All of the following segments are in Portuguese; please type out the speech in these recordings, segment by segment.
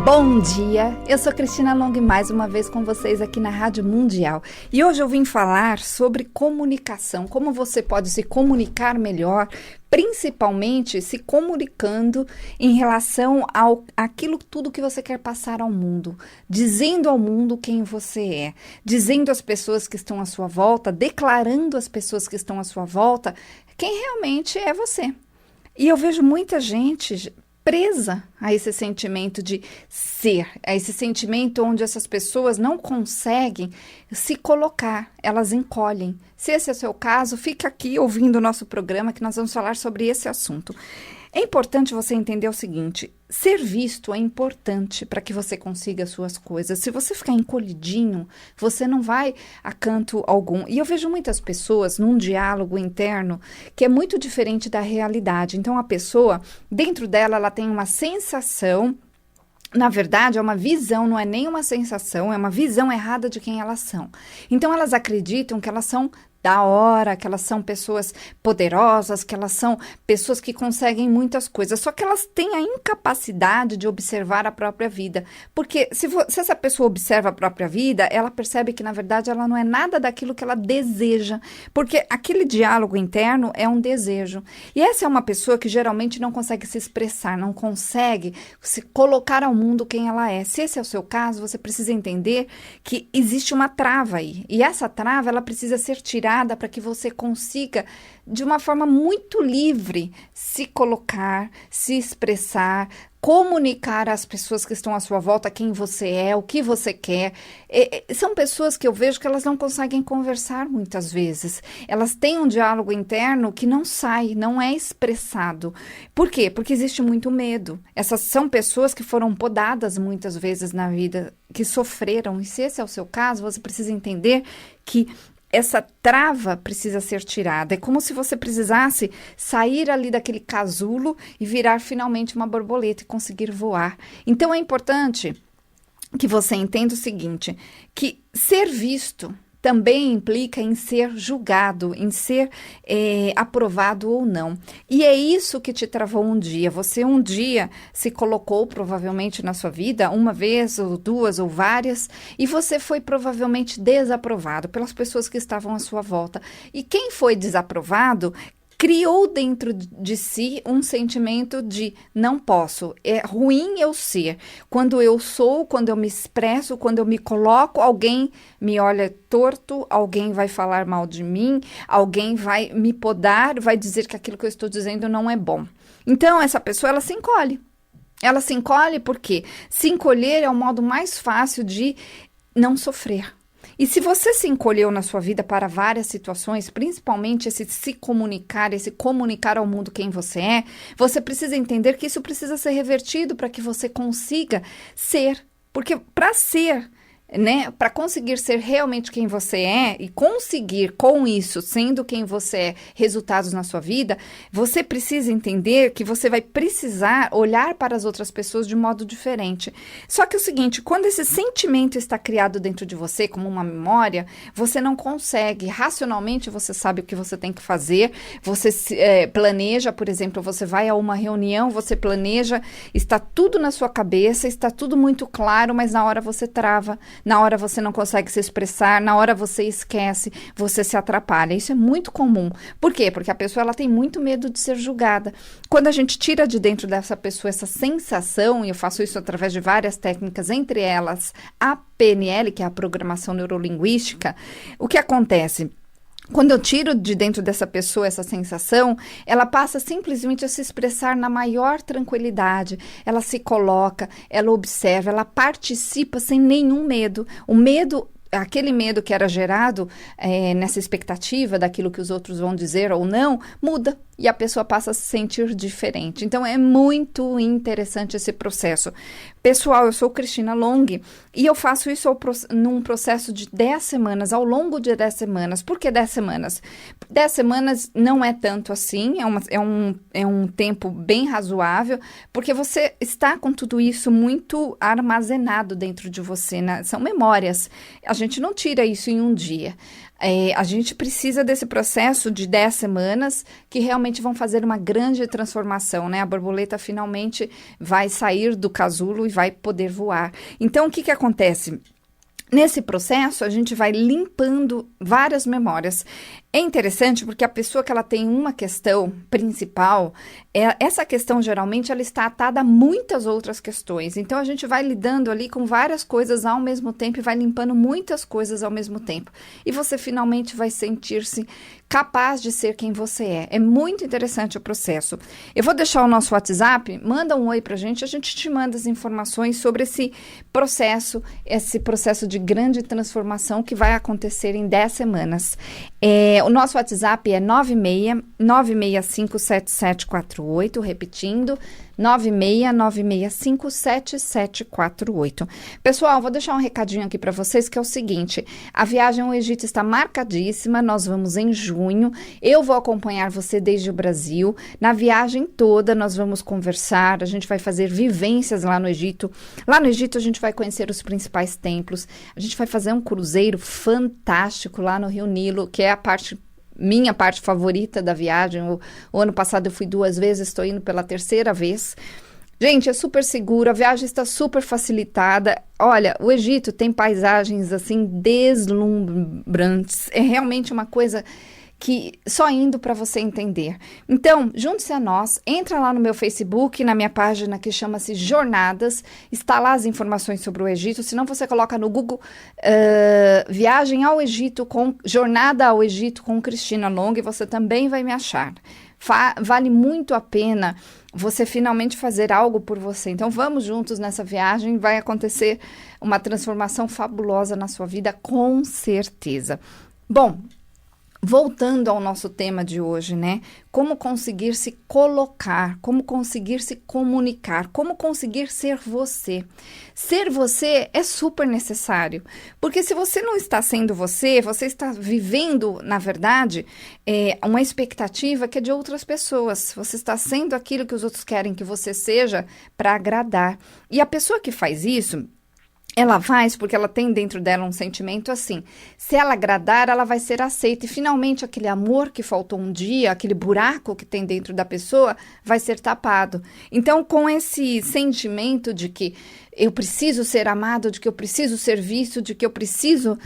Bom dia, eu sou Cristina Long mais uma vez com vocês aqui na Rádio Mundial e hoje eu vim falar sobre comunicação, como você pode se comunicar melhor, principalmente se comunicando em relação àquilo tudo que você quer passar ao mundo, dizendo ao mundo quem você é, dizendo às pessoas que estão à sua volta, declarando às pessoas que estão à sua volta quem realmente é você. E eu vejo muita gente presa a esse sentimento de ser, a esse sentimento onde essas pessoas não conseguem se colocar, elas encolhem. Se esse é o seu caso, fica aqui ouvindo o nosso programa que nós vamos falar sobre esse assunto. É importante você entender o seguinte, ser visto é importante para que você consiga as suas coisas. Se você ficar encolhidinho, você não vai a canto algum. E eu vejo muitas pessoas num diálogo interno que é muito diferente da realidade. Então, a pessoa, dentro dela, ela tem uma sensação. Na verdade, é uma visão, não é nem uma sensação, é uma visão errada de quem elas são. Então, elas acreditam que elas são da hora, que elas são pessoas poderosas, que elas são pessoas que conseguem muitas coisas, só que elas têm a incapacidade de observar a própria vida, porque se essa pessoa observa a própria vida, ela percebe que na verdade ela não é nada daquilo que ela deseja, porque aquele diálogo interno é um desejo, e essa é uma pessoa que geralmente não consegue se expressar, não consegue se colocar ao mundo quem ela é. Se esse é o seu caso, você precisa entender que existe uma trava aí, e essa trava ela precisa ser tirada para que você consiga, de uma forma muito livre, se colocar, se expressar, comunicar às pessoas que estão à sua volta quem você é, o que você quer. São pessoas que eu vejo que elas não conseguem conversar muitas vezes. Elas têm um diálogo interno que não sai, não é expressado. Por quê? Porque existe muito medo. Essas são pessoas que foram podadas muitas vezes na vida, que sofreram. E se esse é o seu caso, você precisa entender que essa trava precisa ser tirada. É como se você precisasse sair ali daquele casulo e virar finalmente uma borboleta e conseguir voar. Então, é importante que você entenda o seguinte, que ser visto também implica em ser julgado, em ser aprovado ou não. E é isso que te travou um dia. Você um dia se colocou provavelmente na sua vida, uma vez ou duas ou várias, e você foi provavelmente desaprovado pelas pessoas que estavam à sua volta. E quem foi desaprovado criou dentro de si um sentimento de não posso, é ruim eu ser. Quando eu sou, quando eu me expresso, quando eu me coloco, alguém me olha torto, alguém vai falar mal de mim, alguém vai me podar, vai dizer que aquilo que eu estou dizendo não é bom. Então, essa pessoa, ela se encolhe. Ela se encolhe porque se encolher é o modo mais fácil de não sofrer. E se você se encolheu na sua vida para várias situações, principalmente esse se comunicar, esse comunicar ao mundo quem você é, você precisa entender que isso precisa ser revertido para que você consiga ser. Porque para ser, né, para conseguir ser realmente quem você é e conseguir com isso, sendo quem você é, resultados na sua vida, você precisa entender que você vai precisar olhar para as outras pessoas de modo diferente. Só que é o seguinte, quando esse sentimento está criado dentro de você como uma memória, você não consegue, racionalmente você sabe o que você tem que fazer, você planeja, por exemplo, você vai a uma reunião, você planeja, está tudo na sua cabeça, está tudo muito claro, mas na hora você trava, na hora você não consegue se expressar, na hora você esquece, você se atrapalha. Isso é muito comum. Por quê? Porque a pessoa ela tem muito medo de ser julgada. Quando a gente tira de dentro dessa pessoa essa sensação, e eu faço isso através de várias técnicas, entre elas a PNL, que é a programação neurolinguística, o que acontece? Quando eu tiro de dentro dessa pessoa essa sensação, ela passa simplesmente a se expressar na maior tranquilidade. Ela se coloca, ela observa, ela participa sem nenhum medo. O medo, aquele medo que era gerado nessa expectativa daquilo que os outros vão dizer ou não, muda. E a pessoa passa a se sentir diferente. Então, é muito interessante esse processo. Pessoal, eu sou Cristina Long e eu faço isso num processo de 10 semanas, ao longo de 10 semanas. Por que 10 semanas? 10 semanas não é tanto assim, é um tempo bem razoável, porque você está com tudo isso muito armazenado dentro de você, né? São memórias. A gente gente não tira isso em um dia. A gente precisa desse processo de 10 semanas que realmente vão fazer uma grande transformação, né? A borboleta finalmente vai sair do casulo e vai poder voar. Então, o que acontece? Nesse processo, a gente vai limpando várias memórias. É interessante porque a pessoa que ela tem uma questão principal, essa questão geralmente ela está atada a muitas outras questões. Então, a gente vai lidando ali com várias coisas ao mesmo tempo e vai limpando muitas coisas ao mesmo tempo. E você finalmente vai sentir-se capaz de ser quem você é. É muito interessante o processo. Eu vou deixar o nosso WhatsApp, manda um oi pra gente, a gente te manda as informações sobre esse processo de grande transformação que vai acontecer em 10 semanas. O nosso WhatsApp é 969657748, repetindo, 969657748. Pessoal, vou deixar um recadinho aqui para vocês que é o seguinte, a viagem ao Egito está marcadíssima, nós vamos em junho, eu vou acompanhar você desde o Brasil, na viagem toda nós vamos conversar, a gente vai fazer vivências lá no Egito a gente vai conhecer os principais templos, a gente vai fazer um cruzeiro fantástico lá no Rio Nilo, que é minha parte favorita da viagem. O ano passado eu fui 2 vezes, estou indo pela 3ª vez. Gente, é super seguro, a viagem está super facilitada. Olha, o Egito tem paisagens assim deslumbrantes. É realmente uma coisa que só indo para você entender. Então, junte-se a nós, entra lá no meu Facebook, na minha página que chama-se Jornadas, está lá as informações sobre o Egito, senão você coloca no Google Viagem ao Egito, Jornada ao Egito com Cristina Long, e você também vai me achar. Vale muito a pena você finalmente fazer algo por você. Então, vamos juntos nessa viagem, vai acontecer uma transformação fabulosa na sua vida, com certeza. Bom, voltando ao nosso tema de hoje, né? Como conseguir se colocar, como conseguir se comunicar, como conseguir ser você. Ser você é super necessário, porque se você não está sendo você, você está vivendo, na verdade, uma expectativa que é de outras pessoas. Você está sendo aquilo que os outros querem que você seja para agradar. E a pessoa que faz isso, ela faz porque ela tem dentro dela um sentimento assim, se ela agradar, ela vai ser aceita e finalmente aquele amor que faltou um dia, aquele buraco que tem dentro da pessoa vai ser tapado. Então, com esse sentimento de que eu preciso ser amado, de que eu preciso ser visto, de que eu preciso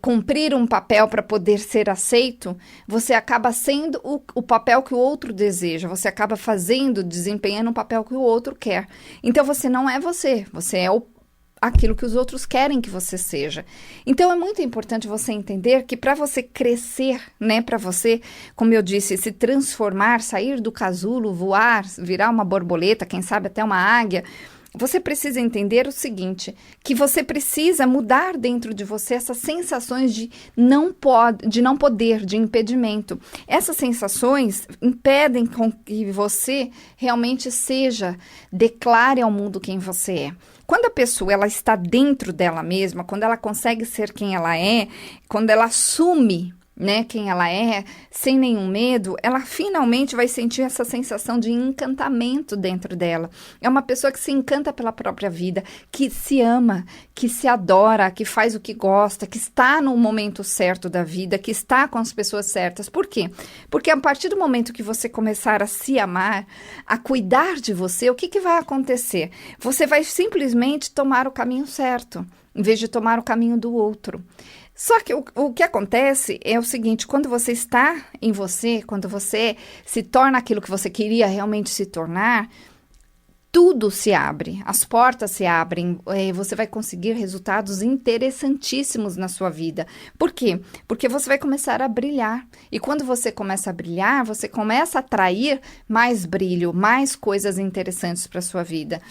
cumprir um papel para poder ser aceito, você acaba sendo o papel que o outro deseja, você acaba desempenhando um papel que o outro quer. Então, você não é você é aquilo que os outros querem que você seja. Então, é muito importante você entender que para você crescer, né, para você, como eu disse, se transformar, sair do casulo, voar, virar uma borboleta, quem sabe até uma águia, você precisa entender o seguinte, que você precisa mudar dentro de você essas sensações de não poder, de impedimento. Essas sensações impedem com que você realmente declare ao mundo quem você é. Quando a pessoa ela está dentro dela mesma, quando ela consegue ser quem ela é, quando ela assume, né, quem ela é, sem nenhum medo, ela finalmente vai sentir essa sensação de encantamento dentro dela. É uma pessoa que se encanta pela própria vida, que se ama, que se adora, que faz o que gosta, que está no momento certo da vida, que está com as pessoas certas. Por quê? Porque a partir do momento que você começar a se amar, a cuidar de você, o que vai acontecer? Você vai simplesmente tomar o caminho certo, em vez de tomar o caminho do outro. Só que o que acontece é o seguinte, quando você está em você, quando você se torna aquilo que você queria realmente se tornar, tudo se abre, as portas se abrem, você vai conseguir resultados interessantíssimos na sua vida. Por quê? Porque você vai começar a brilhar. E quando você começa a brilhar, você começa a atrair mais brilho, mais coisas interessantes para a sua vida.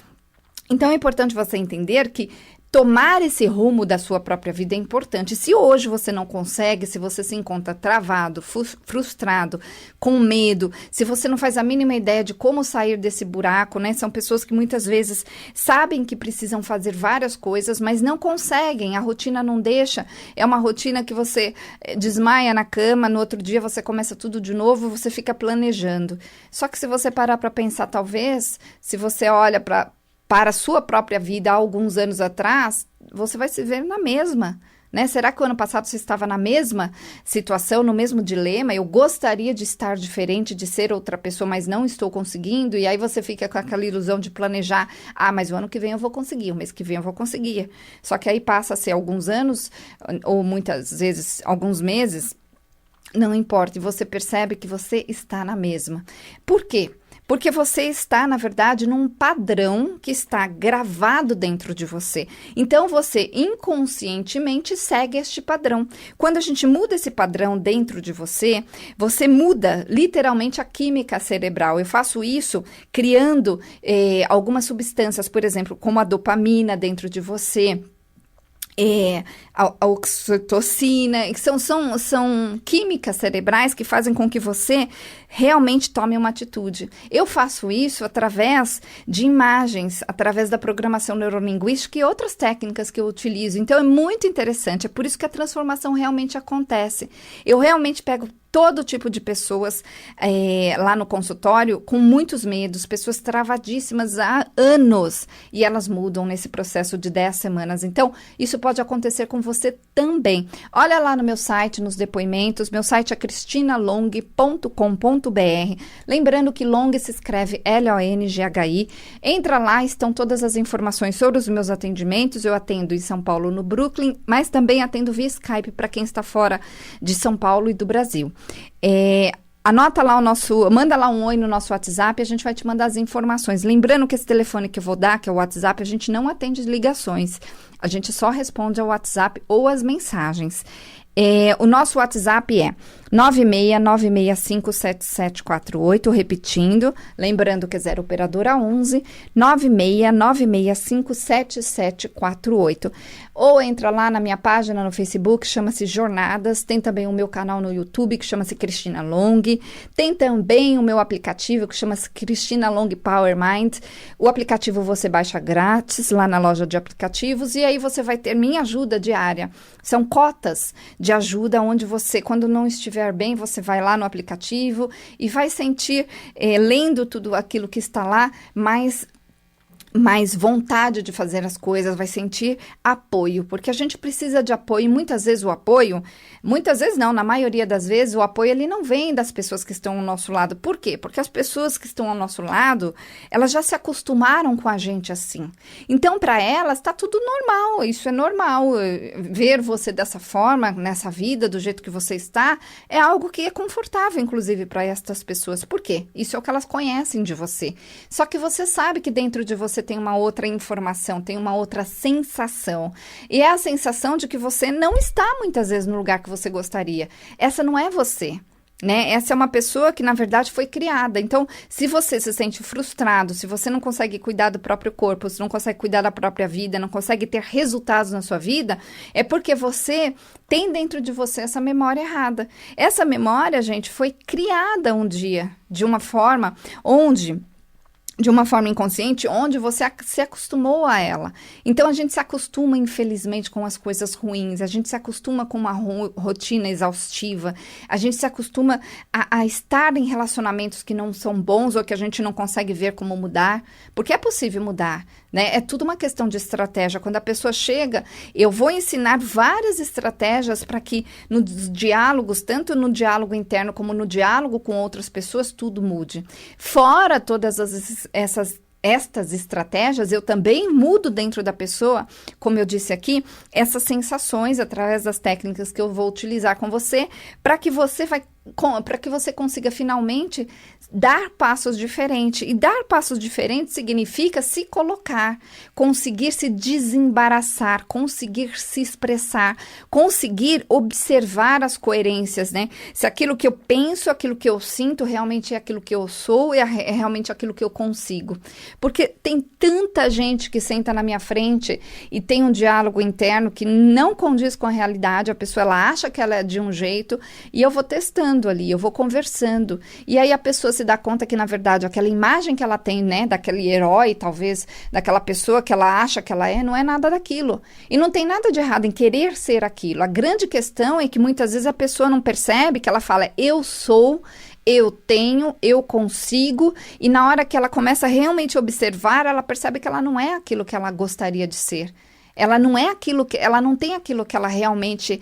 Então, é importante você entender que tomar esse rumo da sua própria vida é importante. Se hoje você não consegue, se você se encontra travado, frustrado, com medo, se você não faz a mínima ideia de como sair desse buraco, né? São pessoas que muitas vezes sabem que precisam fazer várias coisas, mas não conseguem, a rotina não deixa. É uma rotina que você desmaia na cama, no outro dia você começa tudo de novo, você fica planejando. Só que se você parar para pensar, talvez, se você olha para a sua própria vida há alguns anos atrás, você vai se ver na mesma, Né? Será que o ano passado você estava na mesma situação, no mesmo dilema? Eu gostaria de estar diferente, de ser outra pessoa, mas não estou conseguindo. E aí você fica com aquela ilusão de planejar. Ah, mas o ano que vem eu vou conseguir, o mês que vem eu vou conseguir. Só que aí passa a ser alguns anos, ou muitas vezes alguns meses, não importa. E você percebe que você está na mesma. Por quê? Porque você está, na verdade, num padrão que está gravado dentro de você. Então, você inconscientemente segue este padrão. Quando a gente muda esse padrão dentro de você, você muda literalmente a química cerebral. Eu faço isso criando algumas substâncias, por exemplo, como a dopamina dentro de você. A oxitocina, que são químicas cerebrais que fazem com que você realmente tome uma atitude. Eu faço isso através de imagens, através da programação neurolinguística e outras técnicas que eu utilizo. Então, é muito interessante, é por isso que a transformação realmente acontece. Eu realmente pego todo tipo de pessoas lá no consultório com muitos medos, pessoas travadíssimas há anos, e elas mudam nesse processo de 10 semanas. Então, isso pode acontecer com você também. Olha lá no meu site, nos depoimentos, meu site é cristinalong.com.br. Lembrando que Long se escreve L-O-N-G-H-I. Entra lá, estão todas as informações sobre os meus atendimentos. Eu atendo em São Paulo, no Brooklyn, mas também atendo via Skype para quem está fora de São Paulo e do Brasil. Anota lá manda lá um oi no nosso WhatsApp, a gente vai te mandar as informações. Lembrando que esse telefone que eu vou dar, que é o WhatsApp, a gente não atende ligações, a gente só responde ao WhatsApp ou as mensagens. O nosso WhatsApp é 969657748, repetindo, lembrando que é 0 operadora 11 969657748. Ou entra lá na minha página no Facebook, chama-se Jornadas, tem também o meu canal no YouTube, que chama-se Cristina Long, tem também o meu aplicativo, que chama-se Cristina Long Power Mind. O aplicativo você baixa grátis lá na loja de aplicativos, e aí você vai ter minha ajuda diária. São cotas de ajuda, onde você, quando não estiver bem, você vai lá no aplicativo e vai sentir, lendo tudo aquilo que está lá, mais vontade de fazer as coisas, vai sentir apoio, porque a gente precisa de apoio, e muitas vezes não, na maioria das vezes, o apoio ele não vem das pessoas que estão ao nosso lado. Por quê? Porque as pessoas que estão ao nosso lado, elas já se acostumaram com a gente assim. Então, para elas, está tudo normal, isso é normal. Ver você dessa forma, nessa vida, do jeito que você está, é algo que é confortável, inclusive, para estas pessoas. Por quê? Isso é o que elas conhecem de você. Só que você sabe que dentro de você tem uma outra informação, tem uma outra sensação. E é a sensação de que você não está muitas vezes no lugar que você gostaria. Essa não é você, né? Essa é uma pessoa que, na verdade, foi criada. Então, se você se sente frustrado, se você não consegue cuidar do próprio corpo, se não consegue cuidar da própria vida, não consegue ter resultados na sua vida, é porque você tem dentro de você essa memória errada. Essa memória, gente, foi criada um dia de uma forma inconsciente, onde você se acostumou a ela. Então, a gente se acostuma, infelizmente, com as coisas ruins, a gente se acostuma com uma rotina exaustiva, a gente se acostuma a estar em relacionamentos que não são bons ou que a gente não consegue ver como mudar, porque é possível mudar, né? É tudo uma questão de estratégia. Quando a pessoa chega, eu vou ensinar várias estratégias para que nos diálogos, tanto no diálogo interno como no diálogo com outras pessoas, tudo mude. Fora todas estas estratégias, eu também mudo dentro da pessoa, como eu disse aqui, essas sensações através das técnicas que eu vou utilizar com você, para que você consiga finalmente dar passos diferentes. E dar passos diferentes significa se colocar, conseguir se desembaraçar, conseguir se expressar, conseguir observar as coerências, né? Se aquilo que eu penso, aquilo que eu sinto, realmente é aquilo que eu sou, é realmente aquilo que eu consigo. Porque tem tanta gente que senta na minha frente e tem um diálogo interno que não condiz com a realidade, a pessoa ela acha que ela é de um jeito, e eu vou testando ali, eu vou conversando, e aí a pessoa se dá conta que, na verdade, aquela imagem que ela tem, né, daquele herói, talvez, daquela pessoa que ela acha que ela é, não é nada daquilo. E não tem nada de errado em querer ser aquilo. A grande questão é que muitas vezes a pessoa não percebe que ela fala, eu sou, eu tenho, eu consigo, e na hora que ela começa a realmente observar, ela percebe que ela não é aquilo que ela gostaria de ser. Ela não é aquilo que, ela não tem aquilo que ela realmente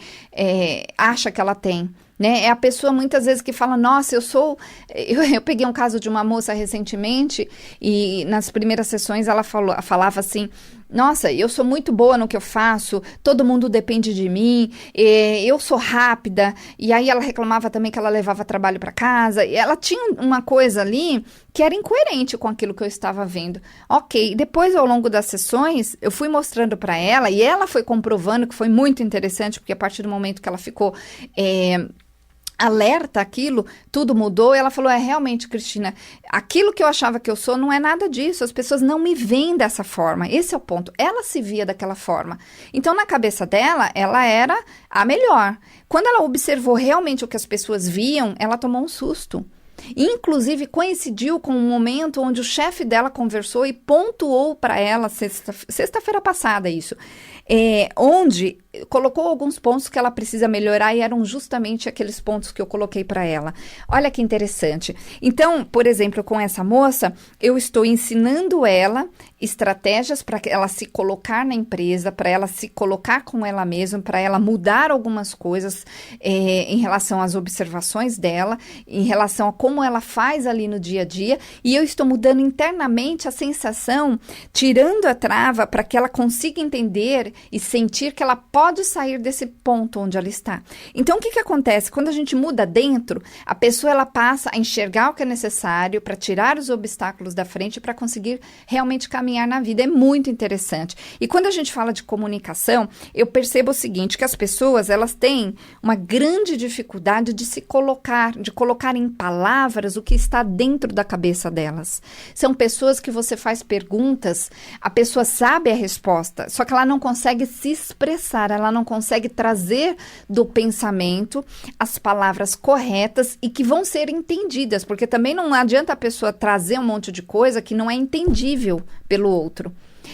acha que ela tem. Né? É a pessoa muitas vezes que fala, nossa, eu peguei um caso de uma moça recentemente e nas primeiras sessões ela falava assim, nossa, eu sou muito boa no que eu faço, todo mundo depende de mim, eu sou rápida, e aí ela reclamava também que ela levava trabalho para casa, e ela tinha uma coisa ali que era incoerente com aquilo que eu estava vendo. Ok, depois ao longo das sessões, eu fui mostrando para ela, e ela foi comprovando que foi muito interessante, porque a partir do momento que ela ficou alerta aquilo, tudo mudou, ela falou, realmente, Cristina, aquilo que eu achava que eu sou não é nada disso, as pessoas não me veem dessa forma, esse é o ponto, ela se via daquela forma, então na cabeça dela, ela era a melhor, quando ela observou realmente o que as pessoas viam, ela tomou um susto. Inclusive coincidiu com um momento onde o chefe dela conversou e pontuou para ela, sexta-feira passada isso, onde colocou alguns pontos que ela precisa melhorar e eram justamente aqueles pontos que eu coloquei para ela. Olha que interessante. Então, por exemplo, com essa moça, eu estou ensinando ela estratégias para ela se colocar na empresa, para ela se colocar com ela mesma, para ela mudar algumas coisas em relação às observações dela, em relação a como ela faz ali no dia a dia, e eu estou mudando internamente a sensação, tirando a trava para que ela consiga entender e sentir que ela pode sair desse ponto onde ela está. Então, o que acontece? Quando a gente muda dentro, a pessoa ela passa a enxergar o que é necessário para tirar os obstáculos da frente para conseguir realmente caminhar na vida. É muito interessante. E quando a gente fala de comunicação, eu percebo o seguinte, que as pessoas, elas têm uma grande dificuldade de se colocar, de colocar em palavras o que está dentro da cabeça delas. São pessoas que você faz perguntas, a pessoa sabe a resposta, só que ela não consegue se expressar, ela não consegue trazer do pensamento as palavras corretas e que vão ser entendidas, porque também não adianta a pessoa trazer um monte de coisa que não é entendível pelo outro.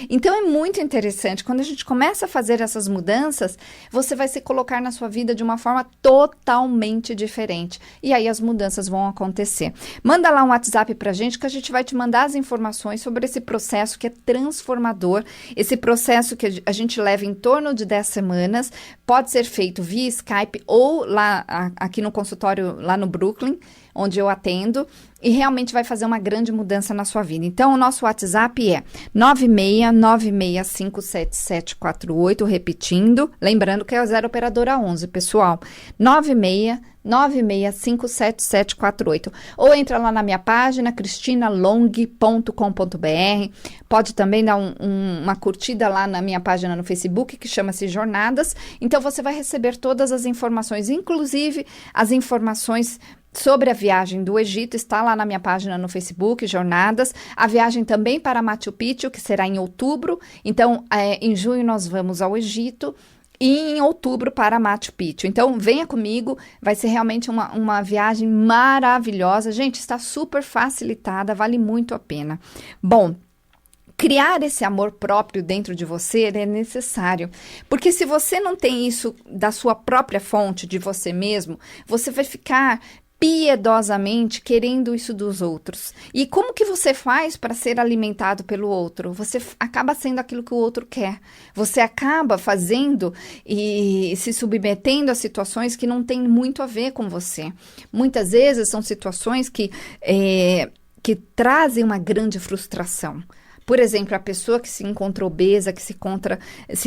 Então, é muito interessante, quando a gente começa a fazer essas mudanças, você vai se colocar na sua vida de uma forma totalmente diferente. E aí as mudanças vão acontecer. Manda lá um WhatsApp pra gente, que a gente vai te mandar as informações sobre esse processo que é transformador, esse processo que a gente leva em torno de 10 semanas, pode ser feito via Skype ou lá aqui no consultório, lá no Brooklyn, onde eu atendo, e realmente vai fazer uma grande mudança na sua vida. Então, o nosso WhatsApp é 9696577748, repetindo, lembrando que é o 0 operadora 11, pessoal, 9696577748. Ou entra lá na minha página, cristinalong.com.br, pode também dar uma curtida lá na minha página no Facebook, que chama-se Jornadas, então você vai receber todas as informações, inclusive as informações sobre a viagem do Egito, está lá na minha página no Facebook, Jornadas. A viagem também para Machu Picchu, que será em outubro. Então, em junho nós vamos ao Egito e em outubro para Machu Picchu. Então, venha comigo, vai ser realmente uma viagem maravilhosa. Gente, está super facilitada, vale muito a pena. Bom, criar esse amor próprio dentro de você é necessário, porque se você não tem isso da sua própria fonte, de você mesmo, você vai ficar piedosamente querendo isso dos outros. E como que você faz para ser alimentado pelo outro? Você acaba sendo aquilo que o outro quer. Você acaba fazendo e se submetendo a situações que não têm muito a ver com você. Muitas vezes são situações que trazem uma grande frustração. Por exemplo, a pessoa que se encontra obesa, que se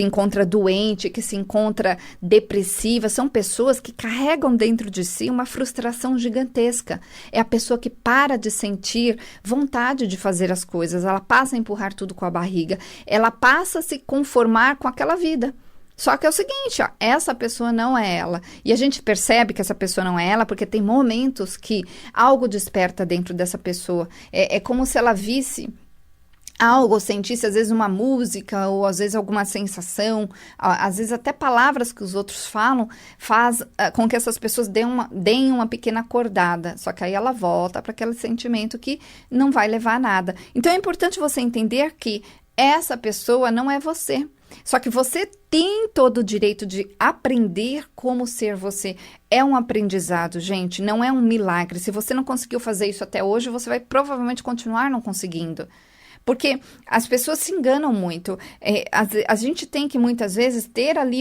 encontra doente, que se encontra depressiva, são pessoas que carregam dentro de si uma frustração gigantesca. É a pessoa que para de sentir vontade de fazer as coisas, ela passa a empurrar tudo com a barriga, ela passa a se conformar com aquela vida. Só que é o seguinte, ó, essa pessoa não é ela. E a gente percebe que essa pessoa não é ela porque tem momentos que algo desperta dentro dessa pessoa. É como se ela visse algo, sentisse às vezes uma música ou às vezes alguma sensação, às vezes até palavras que os outros falam, faz com que essas pessoas deem uma pequena acordada, só que aí ela volta para aquele sentimento que não vai levar a nada. Então é importante você entender que essa pessoa não é você, só que você tem todo o direito de aprender como ser você. É um aprendizado, gente, não é um milagre. Se você não conseguiu fazer isso até hoje, você vai provavelmente continuar não conseguindo. Porque as pessoas se enganam muito. A gente tem que, muitas vezes, ter ali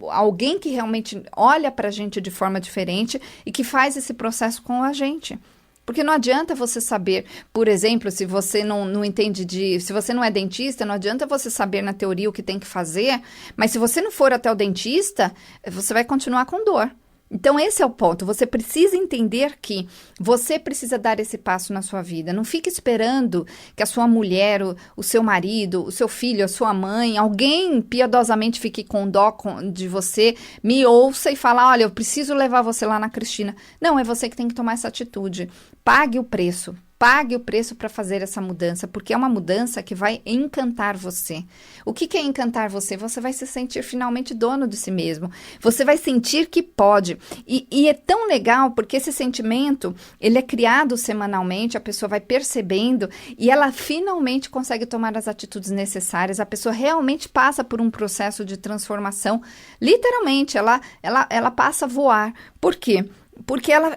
alguém que realmente olha para a gente de forma diferente e que faz esse processo com a gente. Porque não adianta você saber, por exemplo, se você não entende se você não é dentista, não adianta você saber na teoria o que tem que fazer, mas se você não for até o dentista, você vai continuar com dor. Então, esse é o ponto. Você precisa entender que você precisa dar esse passo na sua vida. Não fique esperando que a sua mulher, o seu marido, o seu filho, a sua mãe, alguém piedosamente fique com dó de você, me ouça e fala, olha, eu preciso levar você lá na Cristina. Não, é você que tem que tomar essa atitude. Pague o preço. Pague o preço para fazer essa mudança, porque é uma mudança que vai encantar você. O que é encantar você? Você vai se sentir finalmente dono de si mesmo. Você vai sentir que pode. E é tão legal, porque esse sentimento, ele é criado semanalmente, a pessoa vai percebendo e ela finalmente consegue tomar as atitudes necessárias. A pessoa realmente passa por um processo de transformação. Literalmente, ela passa a voar. Por quê? Porque ela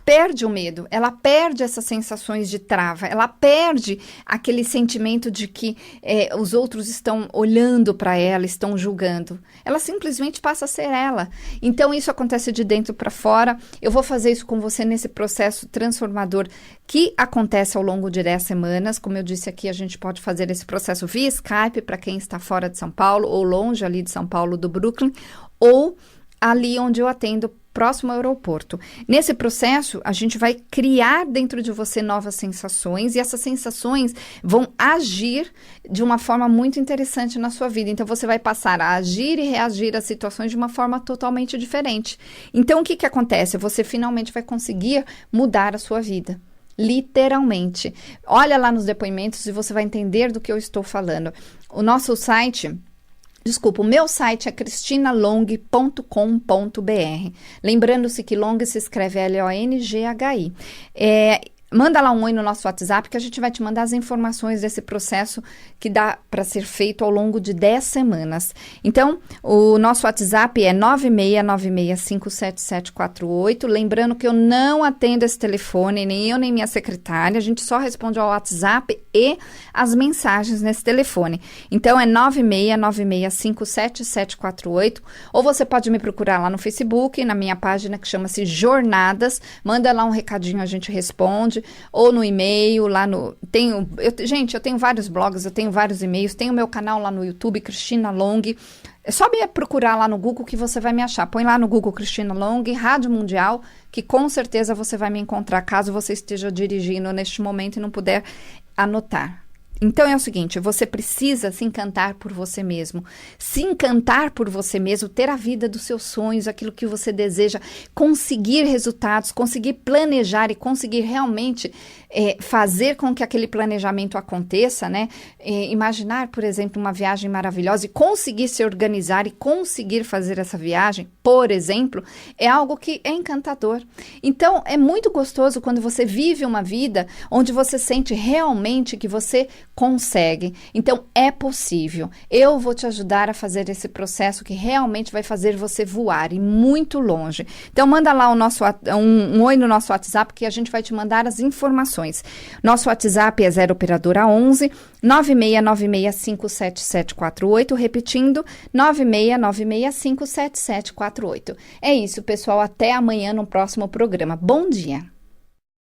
perde o medo, ela perde essas sensações de trava, ela perde aquele sentimento de que os outros estão olhando para ela, estão julgando. Ela simplesmente passa a ser ela. Então, isso acontece de dentro para fora. Eu vou fazer isso com você nesse processo transformador que acontece ao longo de 10 semanas. Como eu disse aqui, a gente pode fazer esse processo via Skype para quem está fora de São Paulo ou longe ali de São Paulo, do Brooklyn, ou ali onde eu atendo, próximo ao aeroporto. Nesse processo, a gente vai criar dentro de você novas sensações e essas sensações vão agir de uma forma muito interessante na sua vida. Então, você vai passar a agir e reagir às situações de uma forma totalmente diferente. Então, o que acontece? Você finalmente vai conseguir mudar a sua vida. Literalmente. Olha lá nos depoimentos e você vai entender do que eu estou falando. O nosso site... Desculpa, o meu site é cristinalong.com.br. Lembrando-se que Long se escreve L-O-N-G-H-I. Manda lá um oi no nosso WhatsApp que a gente vai te mandar as informações desse processo que dá para ser feito ao longo de 10 semanas. Então, o nosso WhatsApp é 9696577748. Lembrando que eu não atendo esse telefone, nem eu nem minha secretária. A gente só responde ao WhatsApp e as mensagens nesse telefone. Então, é 9696577748. Ou você pode me procurar lá no Facebook, na minha página que chama-se Jornadas. Manda lá um recadinho, a gente responde. Ou no e-mail, lá no... Gente, eu tenho vários blogs, eu tenho vários e-mails, tenho meu canal lá no YouTube, Cristina Long. É só me procurar lá no Google que você vai me achar. Põe lá no Google Cristina Long, Rádio Mundial, que com certeza você vai me encontrar, caso você esteja dirigindo neste momento e não puder anotar. Então, é o seguinte, você precisa se encantar por você mesmo. Se encantar por você mesmo, ter a vida dos seus sonhos, aquilo que você deseja, conseguir resultados, conseguir planejar e conseguir realmente fazer com que aquele planejamento aconteça, né? Imaginar, por exemplo, uma viagem maravilhosa e conseguir se organizar e conseguir fazer essa viagem, por exemplo, é algo que é encantador. Então, é muito gostoso quando você vive uma vida onde você sente realmente que você consegue. Então, é possível. Eu vou te ajudar a fazer esse processo que realmente vai fazer você voar e muito longe. Então, manda lá um oi no nosso WhatsApp que a gente vai te mandar as informações. Nosso WhatsApp é 0 operadora 11 9696577748, repetindo, 9696577748. É isso, pessoal. Até amanhã no próximo programa. Bom dia!